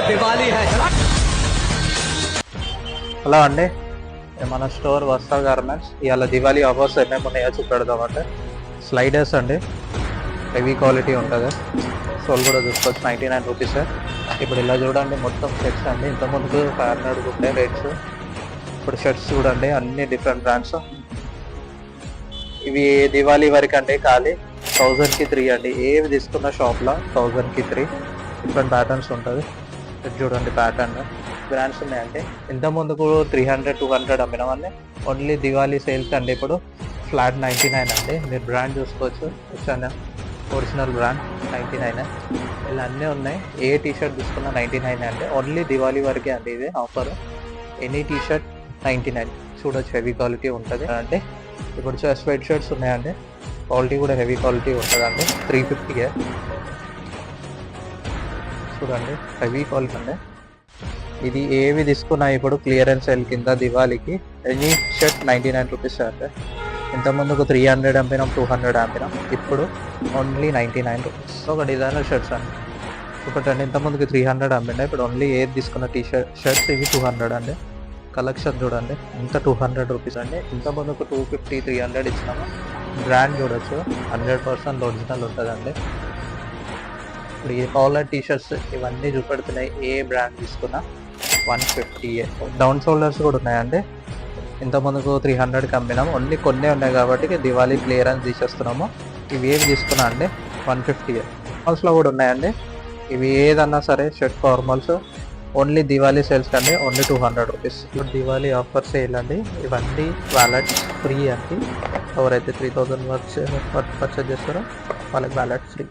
दिवाली है। హలో అండి, మన స్టోర్ వస్త్ర గార్మెంట్స్ ఇవాళ దివాళీ ఆఫర్స్ ఏమేమి ఉన్నాయో చూపెడదామంటే స్లైడర్స్ అండి, హెవీ క్వాలిటీ ఉంటుంది. సోల్ కూడా చూసుకోవచ్చు, 99 రూపీస్. ఇప్పుడు ఇలా చూడండి, మొత్తం షర్ట్స్ అండి. ఇంతకుముందుకు 500 ఉండే రేట్స్, ఇప్పుడు షర్ట్స్ చూడండి అన్ని డిఫరెంట్ బ్రాండ్స్. ఇవి దివాళీ వరకు అండి, ఖాళీ 1000కి 3 అండి. ఏవి తీసుకున్న షాప్లో 1000కి 3 డిఫరెంట్ ప్యాటర్న్స్ ఉంటుంది. చూడండి ప్యాటర్న్ బ్రాండ్స్ ఉన్నాయండి. ఇంత ముందుకు 300-200 అమ్మినామండి. ఓన్లీ దివాళీ సేల్స్ అండి ఇప్పుడు ఫ్లాట్ 99 అండి. మీరు బ్రాండ్ చూసుకోవచ్చు, వచ్చాను ఒరిజినల్ బ్రాండ్ 99. ఇలా అన్నీ ఉన్నాయి. ఏ టీషర్ట్ తీసుకున్నా 99 అండి. ఓన్లీ దివాళీ వరకే అండి ఇది ఆఫర్. ఎనీ టీషర్ట్ 99 చూడొచ్చు, హెవీ క్వాలిటీ ఉంటుంది అంటే. ఇప్పుడు స్వెట్ షర్ట్స్ ఉన్నాయండి, క్వాలిటీ కూడా హెవీ క్వాలిటీ ఉంటుందండి. 350 చూడండి, హెవీ క్వాలిటీ అండి. ఇది ఏవి తీసుకున్నా ఇప్పుడు క్లియరెన్స్ సేల్ కింద దివాళీకి ఎనీ షర్ట్ 99 రూపీస్ అంటే. ఇంతకుముందుకు 300 అమ్మినాం, 200 అమ్మినాం, ఇప్పుడు ఓన్లీ 99 రూపీస్. ఒక డిజైనర్ షర్ట్స్ అండి ఒకటండి. ఇంతకుముందుకు 300 అమ్మినా, ఇప్పుడు ఓన్లీ ఏది తీసుకున్న షర్ట్స్ ఇవి 200 అండి. కలెక్షన్ చూడండి ఇంత 200 రూపీస్ అండి. ఇంతకుముందుకు 250-300 ఇచ్చినాము. బ్రాండ్ చూడొచ్చు, 100% ఒరిజినల్ ఉంటుందండి. ఇప్పుడు ఈ కాలర్ టీషర్ట్స్ ఇవన్నీ చూపెడుతున్నాయి. ఏ బ్రాండ్ తీసుకున్నా 150. డౌన్ షోల్డర్స్ కూడా ఉన్నాయండి. ఇంతకుముందుకు 300కి అమ్మినాము, ఓన్లీ కొన్నే ఉన్నాయి కాబట్టి దివాళీ క్లియరెన్స్ తీసేస్తున్నాము. ఇవి ఏమి తీసుకున్నా అండి 150. ఫార్మల్స్లో కూడా ఉన్నాయండి. ఇవి ఏదన్నా సరే shirt formals only Diwali sales అండి, ఓన్లీ 200 రూపీస్. ఇప్పుడు దివాళీ ఆఫర్ సేల్ అండి. ఇవన్నీ వ్యాలెట్స్ ఫ్రీ అండి. ఎవరైతే 3000 వర్క్ పర్చేజ్ చేస్తారో వాళ్ళకి వ్యాలెట్ ఫ్రీ.